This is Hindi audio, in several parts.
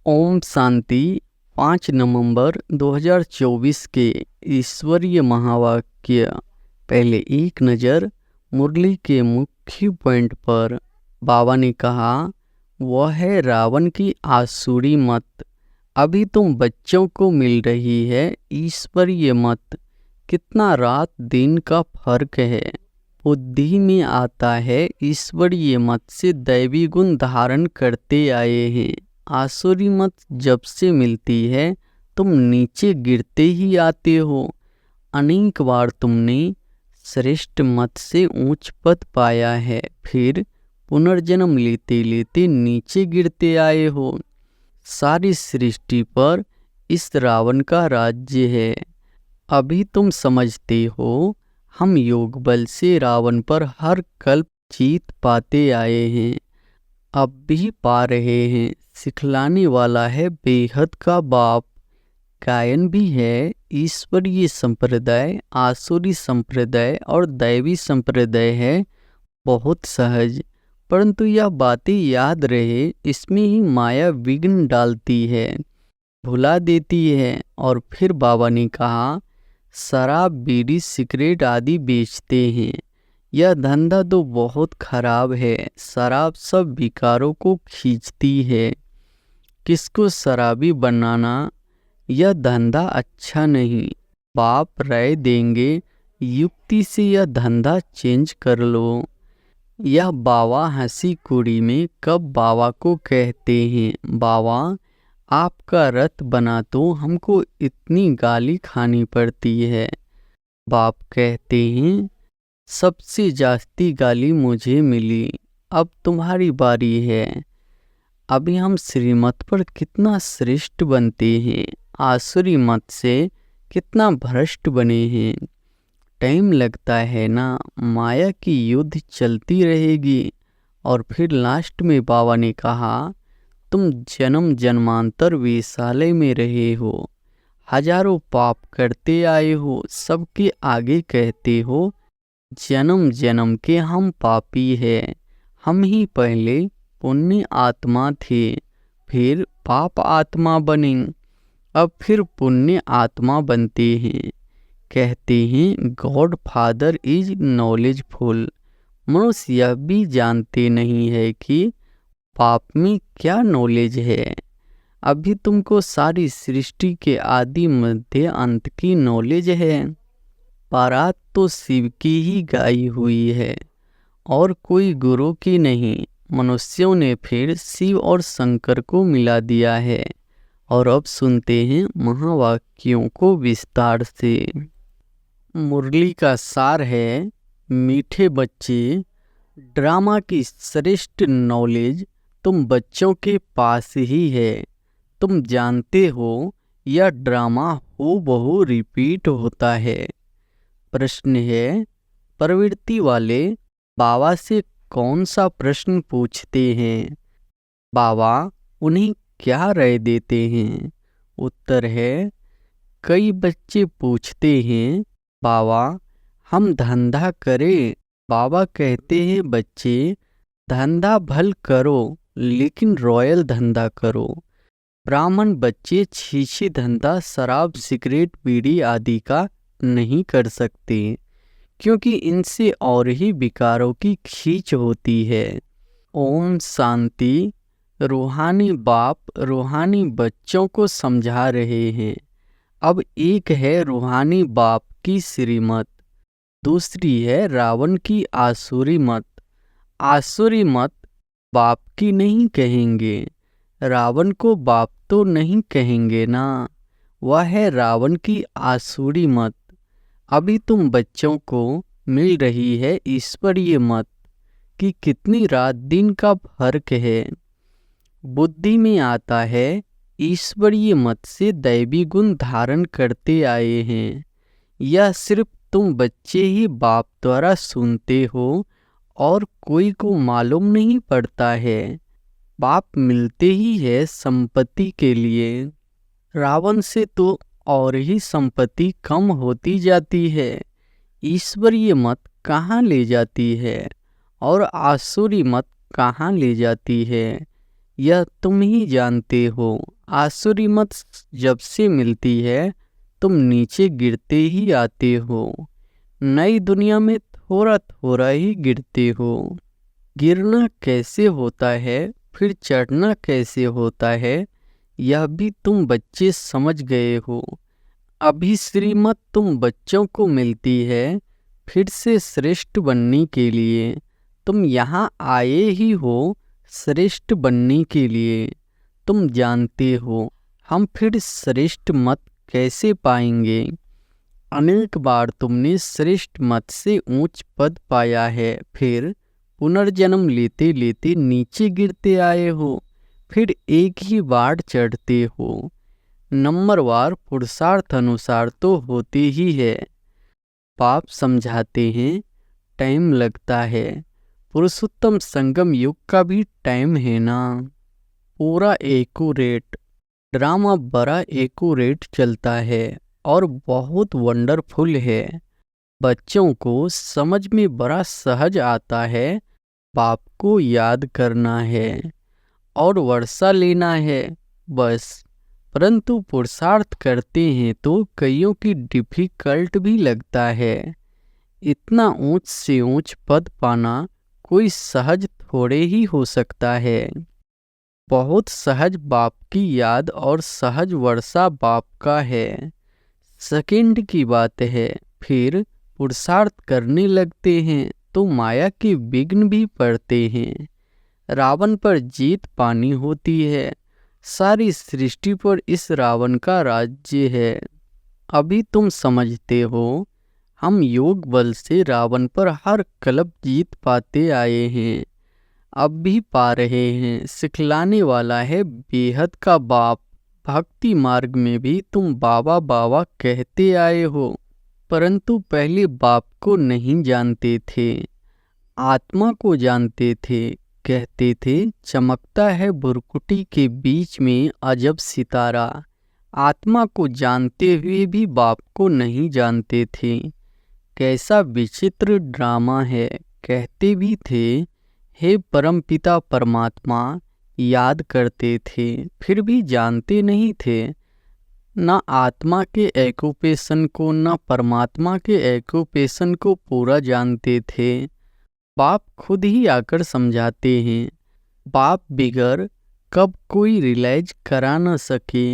ओम शांति। 5 नवंबर 2024 के ईश्वरीय महावाक्य। पहले एक नज़र मुरली के मुख्य पॉइंट पर। बाबा ने कहा, वह है रावण की आसुरी मत। अभी तुम बच्चों को मिल रही है ईश्वरीय मत। कितना रात दिन का फर्क है। बुद्धि में आता है ईश्वरीय मत से दैवी गुण धारण करते आए हैं। आसुरी मत जब से मिलती है तुम नीचे गिरते ही आते हो। अनेक बार तुमने श्रेष्ठ मत से ऊंच पद पाया है, फिर पुनर्जन्म लेते लेते नीचे गिरते आए हो। सारी सृष्टि पर इस रावण का राज्य है। अभी तुम समझते हो हम योग बल से रावण पर हर कल्प जीत पाते आए हैं, अब भी पा रहे हैं। सिखलाने वाला है बेहद का बाप। गायन भी है ईश्वरीय संप्रदाय, आसुरी संप्रदाय और दैवी संप्रदाय है। बहुत सहज, परंतु यह बातें याद रहे, इसमें ही माया विघ्न डालती है, भुला देती है। और फिर बाबा ने कहा, शराब बीड़ी सिगरेट आदि बेचते हैं। यह धंधा तो बहुत खराब है। शराब सब विकारों को खींचती है। किसको शराबी बनाना, यह धंधा अच्छा नहीं। बाप राय देंगे, युक्ति से यह धंधा चेंज कर लो। यह बाबा हंसी कुड़ी में कब बाबा को कहते हैं, बाबा आपका रथ बना तो हमको इतनी गाली खानी पड़ती है। बाप कहते हैं, सबसे जास्ती गाली मुझे मिली, अब तुम्हारी बारी है। अभी हम श्रीमत पर कितना श्रेष्ठ बनते हैं, आसुरी मत से कितना भ्रष्ट बने हैं। टाइम लगता है ना, माया की युद्ध चलती रहेगी। और फिर लास्ट में बाबा ने कहा, तुम जन्म जन्मांतर वेश्यालय में रहे हो, हजारों पाप करते आए हो, सबके आगे कहते हो जन्म जन्म के हम पापी हैं। हम ही पहले पुण्य आत्मा थे, फिर पाप आत्मा बने, अब फिर पुण्य आत्मा बनते हैं। कहते हैं गॉड फादर इज नॉलेजफुल। मनुष्य यह भी जानते नहीं है कि पाप में क्या नॉलेज है। अभी तुमको सारी सृष्टि के आदि मध्य अंत की नॉलेज है। बारात तो शिव की ही गाई हुई है और कोई गुरु की नहीं। मनुष्यों ने फिर शिव और शंकर को मिला दिया है। और अब सुनते हैं महावाक्यों को विस्तार से। मुरली का सार है, मीठे बच्चे, ड्रामा की श्रेष्ठ नॉलेज तुम बच्चों के पास ही है। तुम जानते हो यह ड्रामा हूबहू रिपीट होता है। प्रश्न है, प्रवृत्ति वाले बाबा से कौन सा प्रश्न पूछते हैं, बाबा उन्हें क्या राय देते हैं? उत्तर है, कई बच्चे पूछते हैं, बाबा हम धंधा करें? बाबा कहते हैं, बच्चे धंधा भल करो लेकिन रॉयल धंधा करो। ब्राह्मण बच्चे छीछी धंधा शराब सिगरेट बीड़ी आदि का नहीं कर सकते, क्योंकि इनसे और ही विकारों की खींच होती है। ओम शांति। रूहानी बाप रूहानी बच्चों को समझा रहे हैं। अब एक है रूहानी बाप की श्रीमत, दूसरी है रावण की आसुरी मत। आसुरी मत बाप की नहीं कहेंगे, रावण को बाप तो नहीं कहेंगे ना, वह है रावण की आसुरी मत। अभी तुम बच्चों को मिल रही है ईश्वरीय मत कि कितनी रात दिन का फर्क है। बुद्धि में आता है ईश्वरीय मत से दैवी गुण धारण करते आए हैं। यह सिर्फ तुम बच्चे ही बाप द्वारा सुनते हो और कोई को मालूम नहीं पड़ता है। बाप मिलते ही है संपत्ति के लिए। रावण से तो और ही संपत्ति कम होती जाती है। ईश्वरीय मत कहाँ ले जाती है और आसुरी मत कहाँ ले जाती है, यह तुम ही जानते हो। आसुरी मत जब से मिलती है तुम नीचे गिरते ही आते हो। नई दुनिया में थोड़ा थोड़ा ही गिरते हो। गिरना कैसे होता है फिर चढ़ना कैसे होता है यह भी तुम बच्चे समझ गए हो। अभी श्रीमत तुम बच्चों को मिलती है फिर से श्रेष्ठ बनने के लिए। तुम यहाँ आए ही हो श्रेष्ठ बनने के लिए। तुम जानते हो हम फिर श्रेष्ठ मत कैसे पाएंगे। अनेक बार तुमने श्रेष्ठ मत से ऊंच पद पाया है, फिर पुनर्जन्म लेते लेते नीचे गिरते आए हो, फिर एक ही बार चढ़ते हो। नंबरवार पुरुषार्थ अनुसार तो होते ही है। पाप समझाते हैं टाइम लगता है। पुरुषोत्तम संगम युग का भी टाइम है ना। पूरा एक्यूरेट ड्रामा बड़ा एक्यूरेट चलता है और बहुत वंडरफुल है। बच्चों को समझ में बड़ा सहज आता है। बाप को याद करना है और वर्षा लेना है बस। परंतु पुरुषार्थ करते हैं तो कईयों की डिफिकल्ट भी लगता है। इतना ऊंच से ऊंच पद पाना कोई सहज थोड़े ही हो सकता है। बहुत सहज बाप की याद और सहज वर्षा बाप का है। सेकंड की बात है। फिर पुरुषार्थ करने लगते हैं तो माया के विघ्न भी पड़ते हैं। रावण पर जीत पानी होती है। सारी सृष्टि पर इस रावण का राज्य है। अभी तुम समझते हो हम योग बल से रावण पर हर कलप जीत पाते आए हैं, अब भी पा रहे हैं। सिखलाने वाला है बेहद का बाप। भक्ति मार्ग में भी तुम बाबा बाबा कहते आए हो, परंतु पहले बाप को नहीं जानते थे, आत्मा को जानते थे। कहते थे चमकता है बुरकुटी के बीच में अजब सितारा। आत्मा को जानते हुए भी बाप को नहीं जानते थे। कैसा विचित्र ड्रामा है। कहते भी थे हे परमपिता परमात्मा, याद करते थे फिर भी जानते नहीं थे। न आत्मा के एक्यूपेशन को न परमात्मा के एक्यूपेशन को पूरा जानते थे। बाप खुद ही आकर समझाते हैं। बाप बिगर कब कोई रियलाइज करा न सके।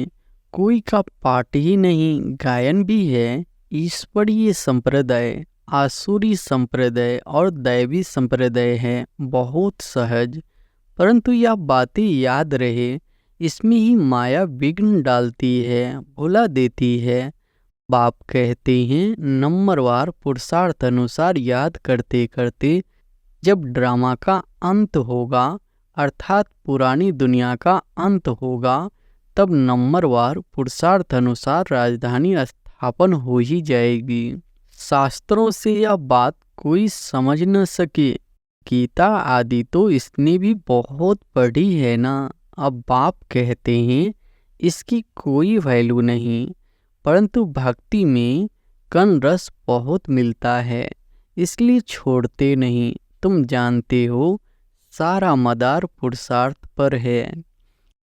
कोई का पाठ ही नहीं। गायन भी है। ईश्वरीय संप्रदाय, आसुरी संप्रदाय और दैवी संप्रदाय है। बहुत सहज, परंतु यह बातें याद रहे। इसमें ही माया विघ्न डालती है, भुला देती है। बाप कहते हैं नंबरवार पुरुषार्थ अनुसार याद करते करते जब ड्रामा का अंत होगा, अर्थात पुरानी दुनिया का अंत होगा, तब नंबरवार पुरुषार्थ अनुसार राजधानी स्थापन हो ही जाएगी। शास्त्रों से यह बात कोई समझ न सके। गीता आदि तो इसने भी बहुत पढ़ी है ना। अब बाप कहते हैं इसकी कोई वैल्यू नहीं, परंतु भक्ति में कन रस बहुत मिलता है, इसलिए छोड़ते नहीं। तुम जानते हो सारा मदार पुरुषार्थ पर है।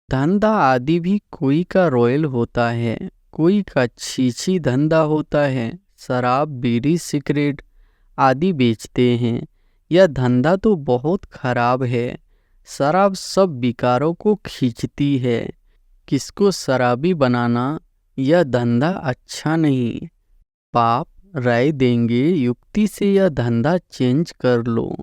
धंधा आदि भी कोई का रॉयल होता है, कोई का छीछी धंधा होता है। शराब, बीड़ी, सिगरेट आदि बेचते हैं। यह धंधा तो बहुत खराब है। शराब सब विकारों को खींचती है। किसको शराबी बनाना यह धंधा अच्छा नहीं। बाप राय देंगे युक्ति से यह धंधा चेंज कर लो,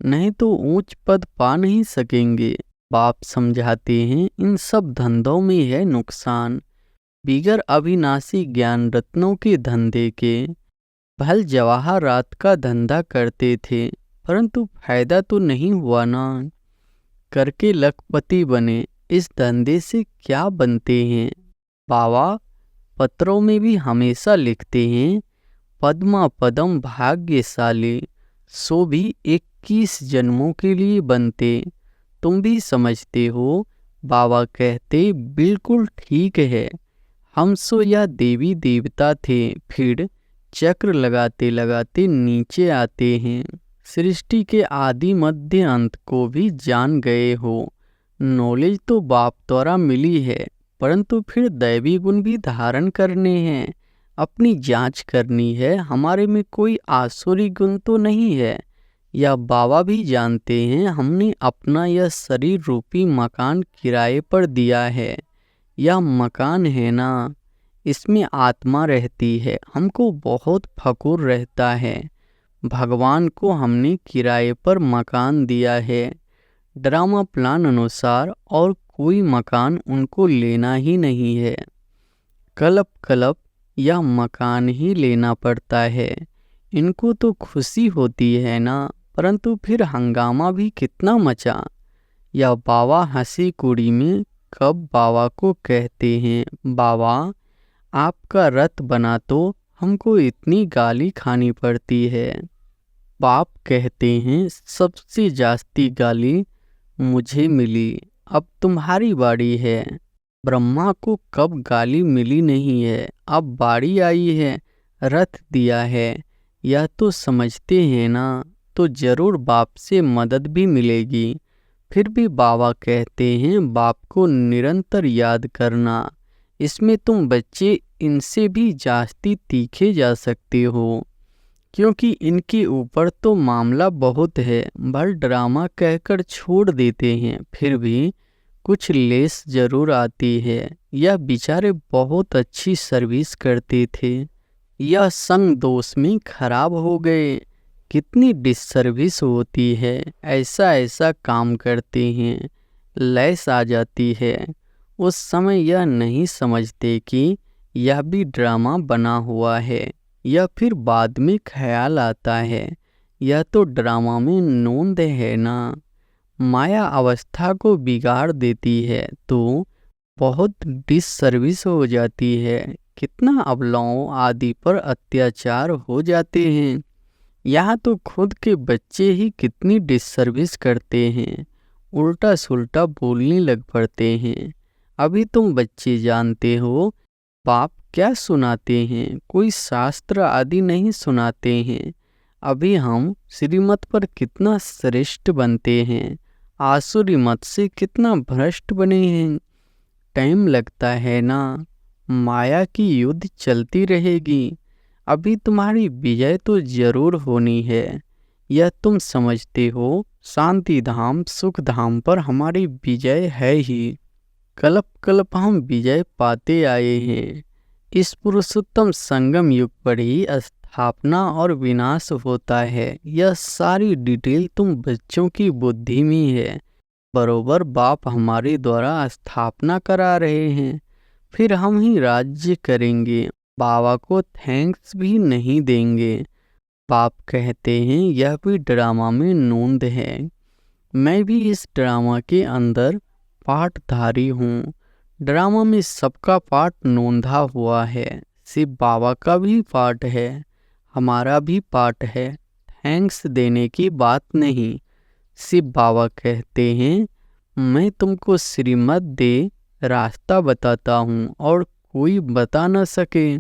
नहीं तो ऊंच पद पा नहीं सकेंगे। बाप समझाते हैं इन सब धंधों में है नुकसान। बिगर अविनाशी ज्ञान रत्नों के धंधे के भल जवाहरात का धंधा करते थे, परंतु फायदा तो नहीं हुआ ना। करके लखपति बने, इस धंधे से क्या बनते हैं। बाबा पत्रों में भी हमेशा लिखते हैं पद्मा पदम भाग्यशाली, सो भी 21 जन्मों के लिए बनते। तुम भी समझते हो। बाबा कहते बिल्कुल ठीक है। हम सो या देवी देवता थे, फिर चक्र लगाते लगाते नीचे आते हैं। सृष्टि के आदि मध्य अंत को भी जान गए हो। नॉलेज तो बाप द्वारा मिली है, परंतु फिर दैवी गुण भी धारण करने हैं। अपनी जांच करनी है, हमारे में कोई आसुरी गुण तो नहीं है। यह बाबा भी जानते हैं, हमने अपना यह शरीर रूपी मकान किराए पर दिया है। यह मकान है ना, इसमें आत्मा रहती है, हमको बहुत फकुर रहता है। भगवान को हमने किराए पर मकान दिया है, ड्रामा प्लान अनुसार, और कोई मकान उनको लेना ही नहीं है। कल्प कल्प यह मकान ही लेना पड़ता है। इनको तो खुशी होती है ना, परंतु फिर हंगामा भी कितना मचा। यह बाबा हंसी कुड़ी में कब बाबा को कहते हैं, बाबा आपका रथ बना तो हमको इतनी गाली खानी पड़ती है। बाप कहते हैं सबसे जास्ती गाली मुझे मिली, अब तुम्हारी बारी है। ब्रह्मा को कब गाली मिली नहीं है, अब बारी आई है, रथ दिया है। यह तो समझते हैं ना, तो जरूर बाप से मदद भी मिलेगी। फिर भी बाबा कहते हैं बाप को निरंतर याद करना। इसमें तुम बच्चे इनसे भी जास्ती तीखे जा सकते हो, क्योंकि इनके ऊपर तो मामला बहुत है। भर ड्रामा कहकर छोड़ देते हैं, फिर भी कुछ लेस जरूर आती है। यह बेचारे बहुत अच्छी सर्विस करते थे, यह संग दोष में खराब हो गए। कितनी डिसर्विस होती है, ऐसा ऐसा काम करते हैं, लैस आ जाती है। उस समय यह नहीं समझते कि यह भी ड्रामा बना हुआ है, या फिर बाद में ख्याल आता है यह तो ड्रामा में नोंद है ना। माया अवस्था को बिगाड़ देती है तो बहुत डिसर्विस हो जाती है। कितना अबलाओं आदि पर अत्याचार हो जाते हैं। यहाँ तो खुद के बच्चे ही कितनी डिसर्विस करते हैं, उल्टा सुल्टा बोलने लग पड़ते हैं। अभी तुम बच्चे जानते हो बाप क्या सुनाते हैं, कोई शास्त्र आदि नहीं सुनाते हैं। अभी हम श्रीमत पर कितना श्रेष्ठ बनते हैं, आसुरी मत से कितना भ्रष्ट बने हैं। टाइम लगता है ना, माया की युद्ध चलती रहेगी। अभी तुम्हारी विजय तो जरूर होनी है, यह तुम समझते हो। शांति धाम सुख धाम पर हमारी विजय है ही। कल्प कल्प हम विजय पाते आए हैं। इस पुरुषोत्तम संगम युग पर ही स्थापना और विनाश होता है। यह सारी डिटेल तुम बच्चों की बुद्धि में है। बरोबर बाप हमारे द्वारा स्थापना करा रहे हैं, फिर हम ही राज्य करेंगे। बाबा को थैंक्स भी नहीं देंगे। बाप कहते हैं यह भी ड्रामा में नोंद है। मैं भी इस ड्रामा के अंदर पाठधारी हूँ। ड्रामा में सबका पाठ नोंधा हुआ है, सिर्फ बाबा का भी पाठ है, हमारा भी पाठ है। थैंक्स देने की बात नहीं, सिर्फ बाबा कहते हैं मैं तुमको श्रीमत दे रास्ता बताता हूँ और कोई बता न सके।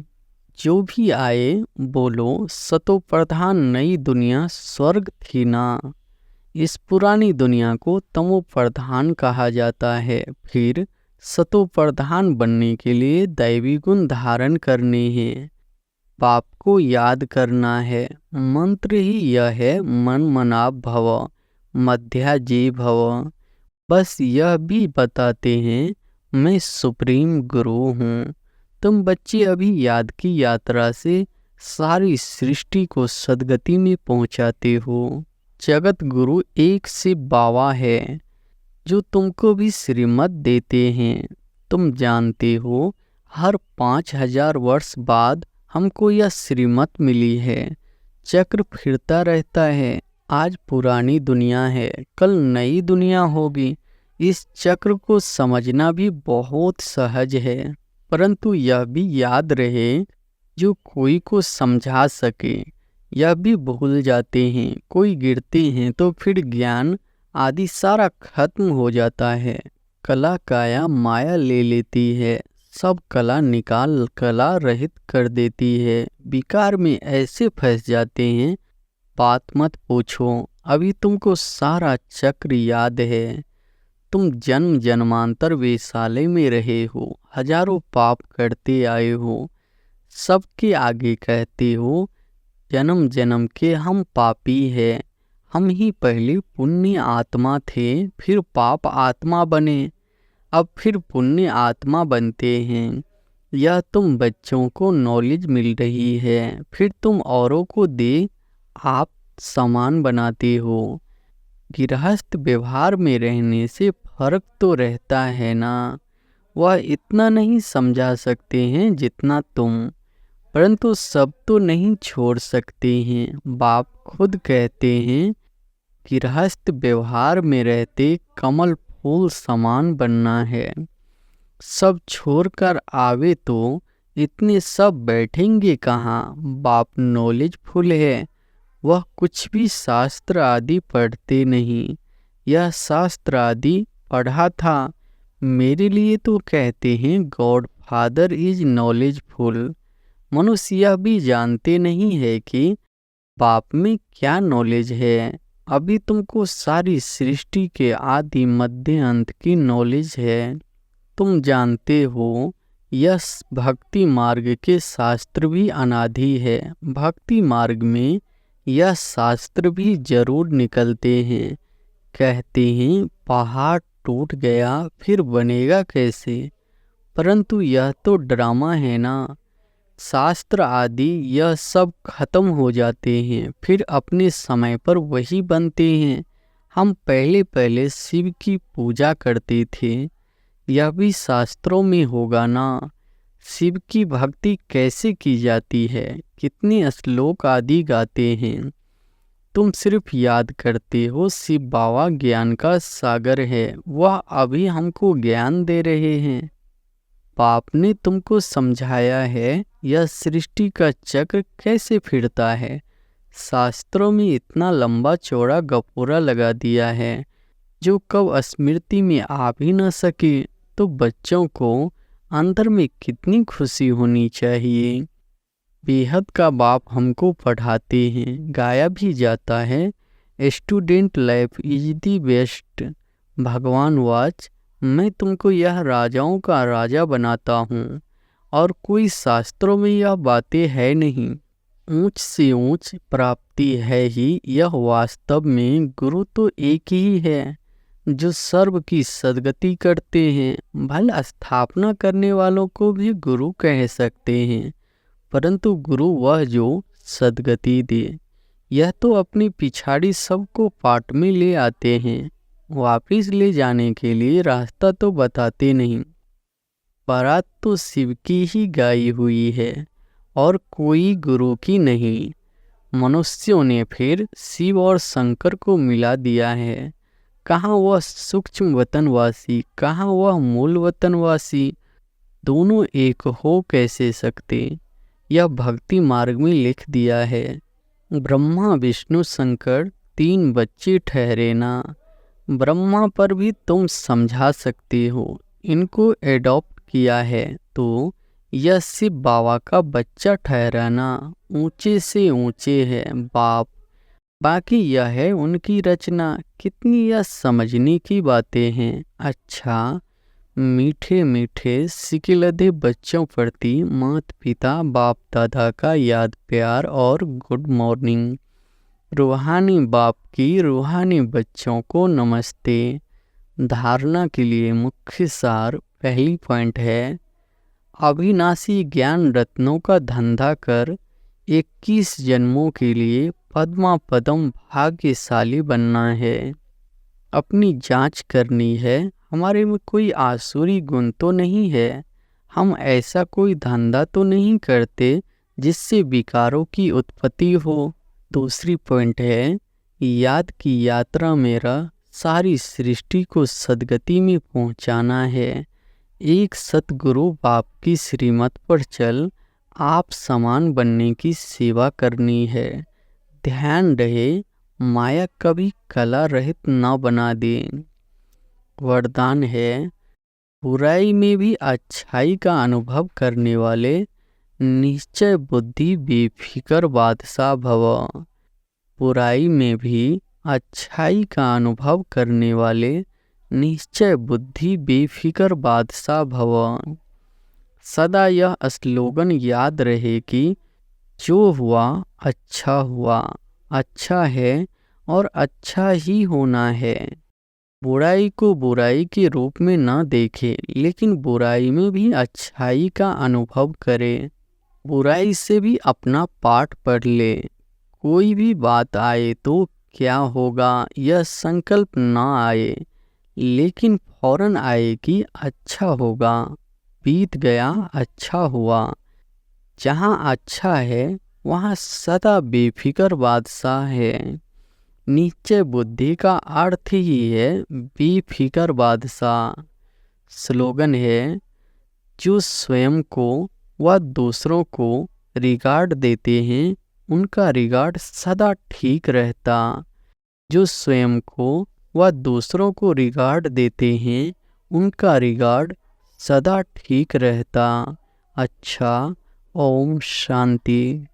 जो भी आए बोलो सतो प्रधान नई दुनिया स्वर्ग थी ना। इस पुरानी दुनिया को तमो प्रधान कहा जाता है। फिर सतो प्रधान बनने के लिए दैवी गुण धारण करने हैं, बाप को याद करना है। मंत्र ही यह है, मन मनाप भव मध्याजी भव। बस यह भी बताते हैं मैं सुप्रीम गुरु हूँ। तुम बच्चे अभी याद की यात्रा से सारी सृष्टि को सद्गति में पहुँचाते हो। जगत गुरु एक से बाबा है, जो तुमको भी श्रीमत देते हैं। तुम जानते हो हर 5000 वर्ष बाद हमको यह श्रीमत मिली है। चक्र फिरता रहता है। आज पुरानी दुनिया है, कल नई दुनिया होगी। इस चक्र को समझना भी बहुत सहज है, परंतु यह भी याद रहे जो कोई को समझा सके। यह भी भूल जाते हैं, कोई गिरते हैं तो फिर ज्ञान आदि सारा खत्म हो जाता है। कला काया माया ले लेती है, सब कला निकाल कला रहित कर देती है। विकार में ऐसे फंस जाते हैं, बात मत पूछो। अभी तुमको सारा चक्र याद है, तुम जन्म जन्मांतर वेश्यालय में रहे हो, हजारों पाप करते आए हो, सबके आगे कहते हो जन्म जन्म के हम पापी हैं, हम ही पहले पुण्य आत्मा थे, फिर पाप आत्मा बने, अब फिर पुण्य आत्मा बनते हैं। यह तुम बच्चों को नॉलेज मिल रही है, फिर तुम औरों को दे आप समान बनाते हो। गृहस्थ व्यवहार में रहने से फर्क तो रहता है ना। वह इतना नहीं समझा सकते हैं जितना तुम, परंतु सब तो नहीं छोड़ सकते हैं। बाप खुद कहते हैं गृहस्थ व्यवहार में रहते कमल फूल समान बनना है। सब छोड़कर आवे तो इतने सब बैठेंगे कहाँ। बाप नॉलेजफुल है, वह कुछ भी शास्त्र आदि पढ़ते नहीं। यह शास्त्र आदि पढ़ा था, मेरे लिए तो कहते हैं गॉड फादर इज नॉलेजफुल। मनुष्य यह भी जानते नहीं है कि बाप में क्या नॉलेज है। अभी तुमको सारी सृष्टि के आदि मध्य अंत की नॉलेज है। तुम जानते हो यह भक्ति मार्ग के शास्त्र भी अनादि है। भक्ति मार्ग में यह शास्त्र भी जरूर निकलते हैं। कहते हैं पहाड़ टूट गया फिर बनेगा कैसे, परंतु यह तो ड्रामा है ना। शास्त्र आदि यह सब खत्म हो जाते हैं, फिर अपने समय पर वही बनते हैं। हम पहले पहले शिव की पूजा करते थे, यह भी शास्त्रों में होगा ना। शिव की भक्ति कैसे की जाती है, कितने श्लोक आदि गाते हैं। तुम सिर्फ याद करते हो शिव बाबा ज्ञान का सागर है, वह अभी हमको ज्ञान दे रहे हैं। बाप ने तुमको समझाया है यह सृष्टि का चक्र कैसे फिरता है। शास्त्रों में इतना लंबा चौड़ा गपोरा लगा दिया है जो कब स्मृति में आ भी न सके। तो बच्चों को अंदर में कितनी खुशी होनी चाहिए। बेहद का बाप हमको पढ़ाते हैं, गाया भी जाता है student life is the best. भगवान वाच मैं तुमको यह राजाओं का राजा बनाता हूँ, और कोई शास्त्रों में यह बातें है नहीं। ऊंच से ऊंच प्राप्ति है ही, यह वास्तव में गुरु तो एक ही है जो सर्व की सद्गति करते हैं। भला स्थापना करने वालों को भी गुरु कह सकते हैं, परंतु गुरु वह जो सद्गति दे। यह तो अपनी पिछाड़ी सबको पाट में ले आते हैं, वापिस ले जाने के लिए रास्ता तो बताते नहीं। बारात तो शिव की ही गाई हुई है और कोई गुरु की नहीं। मनुष्यों ने फिर शिव और शंकर को मिला दिया है। कहाँ वह सूक्ष्म वतनवासी, कहाँ वह मूल वतनवासी, दोनों एक हो कैसे सकते। यह भक्ति मार्ग में लिख दिया है। ब्रह्मा विष्णु शंकर तीन बच्चे ठहरे ना। ब्रह्मा पर भी तुम समझा सकते हो, इनको एडॉप्ट किया है तो यह शिव बाबा का बच्चा ठहराना। ऊंचे से ऊंचे है बाप, बाकी यह है उनकी रचना। कितनी यह समझने की बातें हैं। अच्छा, मीठे मीठे सिकिलधे बच्चों प्रति माता पिता बाप दादा का याद प्यार और गुड मॉर्निंग। रूहानी बाप की रूहानी बच्चों को नमस्ते। धारणा के लिए मुख्य सार पहली पॉइंट है अविनाशी ज्ञान रत्नों का धंधा कर 21 जन्मों के लिए पद्मा पदम भाग्यशाली बनना है। अपनी जांच करनी है, हमारे में कोई आसुरी गुण तो नहीं है। हम ऐसा कोई धंधा तो नहीं करते जिससे विकारों की उत्पत्ति हो। दूसरी पॉइंट है याद की यात्रा मेरा सारी सृष्टि को सद्गति में पहुंचाना है। एक सतगुरु बाप की श्रीमत पर चल आप समान बनने की सेवा करनी है। ध्यान रहे माया कभी कला रहित न बना दे। वरदान है बुराई में भी अच्छाई का अनुभव करने वाले निश्चय बुद्धि बेफिकर बादशाह भव। बुराई में भी अच्छाई का अनुभव करने वाले निश्चय बुद्धि बेफिकर बादशाह भव। सदा यह स्लोगन याद रहे कि जो हुआ, अच्छा है और अच्छा ही होना है। बुराई को बुराई के रूप में न देखे, लेकिन बुराई में भी अच्छाई का अनुभव करे। बुराई से भी अपना पाठ पढ़ ले। कोई भी बात आए तो क्या होगा यह संकल्प न आए, लेकिन फौरन आए कि अच्छा होगा। बीत गया, अच्छा हुआ। जहाँ अच्छा है वहाँ सदा बेफिकर बादशाह है। निश्चय बुद्धि का अर्थ ही है बेफिकर बादशाह। स्लोगन है, जो स्वयं को व दूसरों को रिगार्ड देते हैं उनका रिगार्ड सदा ठीक रहता। जो स्वयं को व दूसरों को रिगार्ड देते हैं उनका रिगार्ड सदा ठीक रहता। अच्छा, ओम शांति।